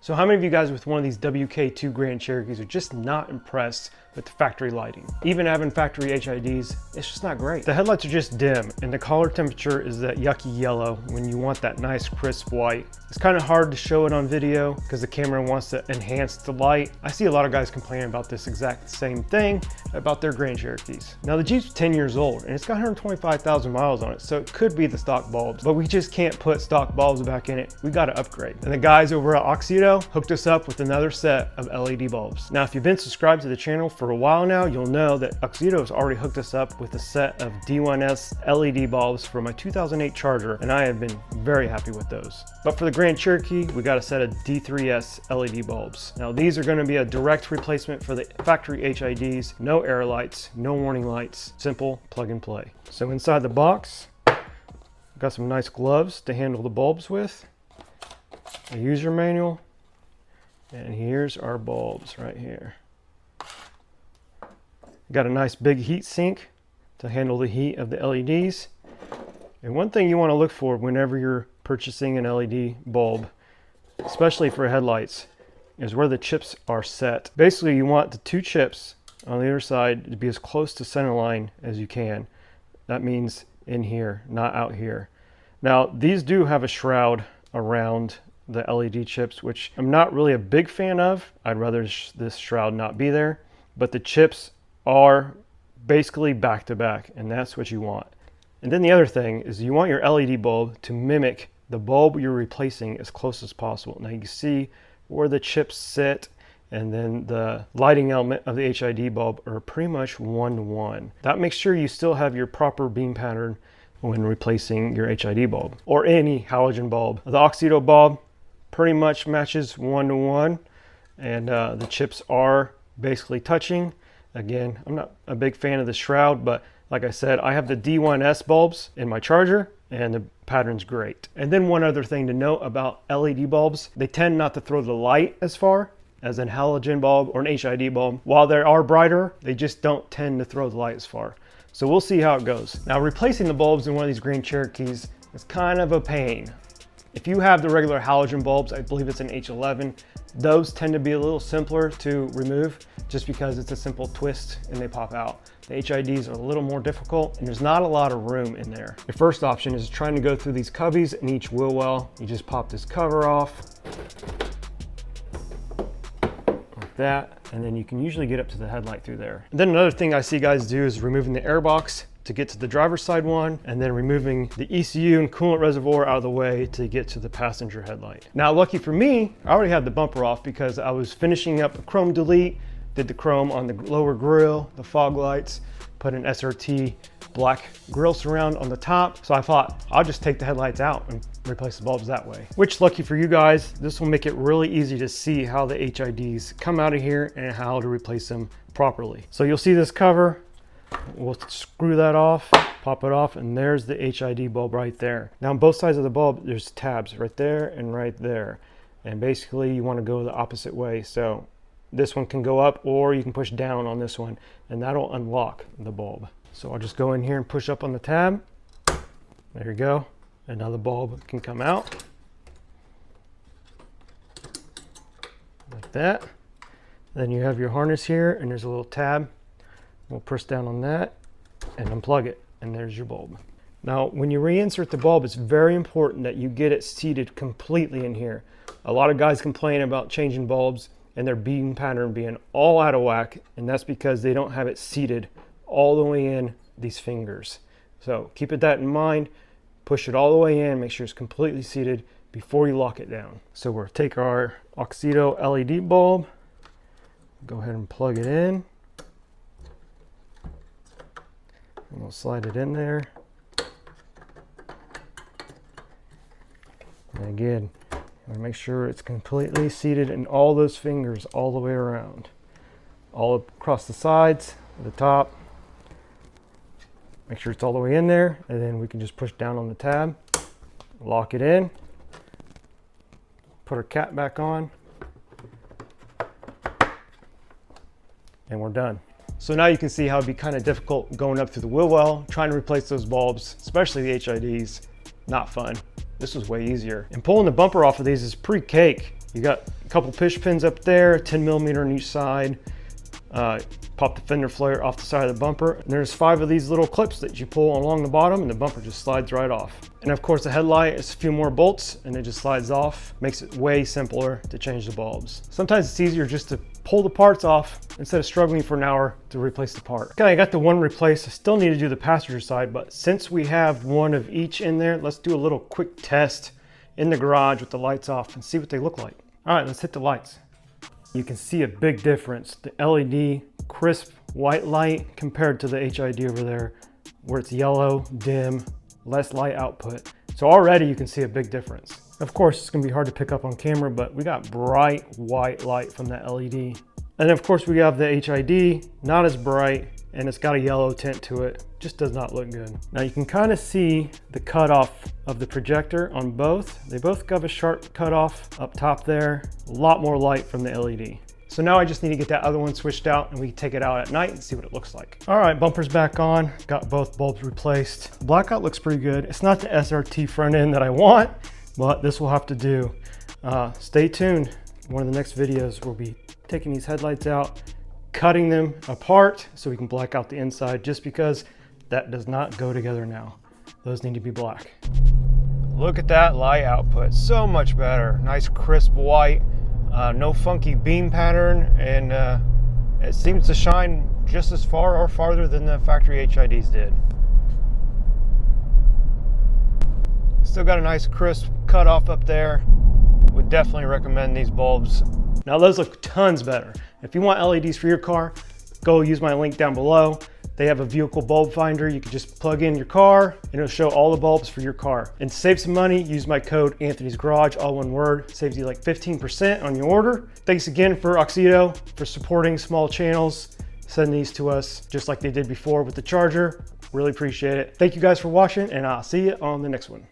So how many of you guys with one of these WK2 Grand Cherokees are just not impressed with the factory lighting? Even having factory HIDs, it's just not great. The headlights are just dim and the color temperature is that yucky yellow when you want that nice crisp white. It's kind of hard to show it on video because the camera wants to enhance the light. I see a lot of guys complaining about this exact same thing about their Grand Cherokees. Now the Jeep's 10 years old and it's got 125,000 miles on it, so it could be the stock bulbs, but we just can't put stock bulbs back in it. We got to upgrade. And the guys over at AUXITO hooked us up with another set of LED bulbs. Now if you've been subscribed to the channel for a while now, you'll know that AUXITO has already hooked us up with a set of D1S LED bulbs for my 2008 Charger, and I have been very happy with those. But for the Grand Cherokee, we got a set of D3S LED bulbs. Now these are going to be a direct replacement for the factory HIDs, no air lights, no warning lights, simple plug and play. So inside the box, got some nice gloves to handle the bulbs with, a user manual, and here's our bulbs right here. Got a nice big heat sink to handle the heat of the LEDs. And one thing you want to look for whenever you're purchasing an LED bulb, especially for headlights, is where the chips are set. Basically, you want the two chips on the other side to be as close to center line as you can. That means in here, not out here. Now, these do have a shroud around the LED chips, which I'm not really a big fan of. I'd rather this shroud not be there, but the chips are basically back to back, and that's what you want. And then the other thing is you want your LED bulb to mimic the bulb you're replacing as close as possible. Now you can see where the chips sit, and then the lighting element of the HID bulb are pretty much 1-to-1. That makes sure you still have your proper beam pattern when replacing your HID bulb or any halogen bulb. The AUXITO bulb pretty much matches 1-to-1, and the chips are basically touching. Again, I'm not a big fan of the shroud, but like I said, I have the D1S bulbs in my Charger and the pattern's great. And then one other thing to note about LED bulbs, they tend not to throw the light as far as an halogen bulb or an HID bulb. While they are brighter, they just don't tend to throw the light as far. So we'll see how it goes. Now replacing the bulbs in one of these Grand Cherokees is kind of a pain. If you have the regular halogen bulbs, I believe it's an H11, those tend to be a little simpler to remove just because it's a simple twist and they pop out. The HIDs are a little more difficult and there's not a lot of room in there. Your first option is trying to go through these cubbies in each wheel well. You just pop this cover off like that, and then you can usually get up to the headlight through there. And then another thing I see guys do is removing the air box to get to the driver's side one, and then removing the ECU and coolant reservoir out of the way to get to the passenger headlight. Now, lucky for me, I already had the bumper off because I was finishing up a chrome delete, did the chrome on the lower grille, the fog lights, put an SRT black grille surround on the top. So I thought I'll just take the headlights out and replace the bulbs that way. Which, lucky for you guys, this will make it really easy to see how the HIDs come out of here and how to replace them properly. So you'll see this cover. We'll screw that off, pop it off, and there's the HID bulb right there. Now on both sides of the bulb, there's tabs right there and right there. And basically you want to go the opposite way. So this one can go up, or you can push down on this one, and that'll unlock the bulb. So I'll just go in here and push up on the tab. There you go. And now the bulb can come out. Like that. Then you have your harness here, and there's a little tab. We'll press down on that and unplug it, and there's your bulb. Now, when you reinsert the bulb, it's very important that you get it seated completely in here. A lot of guys complain about changing bulbs and their beam pattern being all out of whack, and that's because they don't have it seated all the way in these fingers. So keep that in mind, push it all the way in, make sure it's completely seated before you lock it down. So we'll take our AUXITO LED bulb, go ahead and plug it in. And we'll slide it in there. And again, make sure it's completely seated in all those fingers all the way around. All across the sides, the top. Make sure it's all the way in there, and then we can just push down on the tab, lock it in, put our cap back on, and we're done. So now you can see how it'd be kind of difficult going up through the wheel well, trying to replace those bulbs, especially the HIDs. Not fun. This was way easier. And pulling the bumper off of these is pretty cake. You got A couple push pins up there, 10mm on each side. Pop the fender flare off the side of the bumper. And there's 5 of these little clips that you pull along the bottom and the bumper just slides right off. And of course the headlight is a few more bolts and it just slides off. Makes it way simpler to change the bulbs. Sometimes it's easier just to pull the parts off instead of struggling for an hour to replace the part. Okay, I got the one replaced. I still need to do the passenger side, but since we have one of each in there, let's do a little quick test in the garage with the lights off and see what they look like. All right, let's hit the lights. You can see a big difference. The LED crisp white light compared to the HID over there where it's yellow, dim, less light output. So already you can see a big difference. Of course, it's gonna be hard to pick up on camera, but we got bright white light from that LED. And of course we have the HID, not as bright, and it's got a yellow tint to it. Just does not look good. Now you can kind of see the cutoff of the projector on both. They both have a sharp cutoff up top there. A lot more light from the LED. So now I just need to get that other one switched out and we can take it out at night and see what it looks like. All right, bumper's back on. Got both bulbs replaced. Blackout looks pretty good. It's not the SRT front end that I want, but this will have to do. Stay tuned. One of the next videos we'll be taking these headlights out, cutting them apart so we can black out the inside, just because that does not go together now. Those need to be black. Look at that light output, so much better. Nice crisp white, no funky beam pattern, and it seems to shine just as far or farther than the factory HIDs did. Still got a nice crisp cutoff up there. Would definitely recommend these bulbs. Now those look tons better. If you want LEDs for your car, go use my link down below. They have a vehicle bulb finder. You can just plug in your car and it'll show all the bulbs for your car. And to save some money, use my code Anthony's Garage, all one word. Saves you like 15% on your order. Thanks again for AUXITO for supporting small channels. Send these to us just like they did before with the charger. Really appreciate it. Thank you guys for watching, and I'll see you on the next one.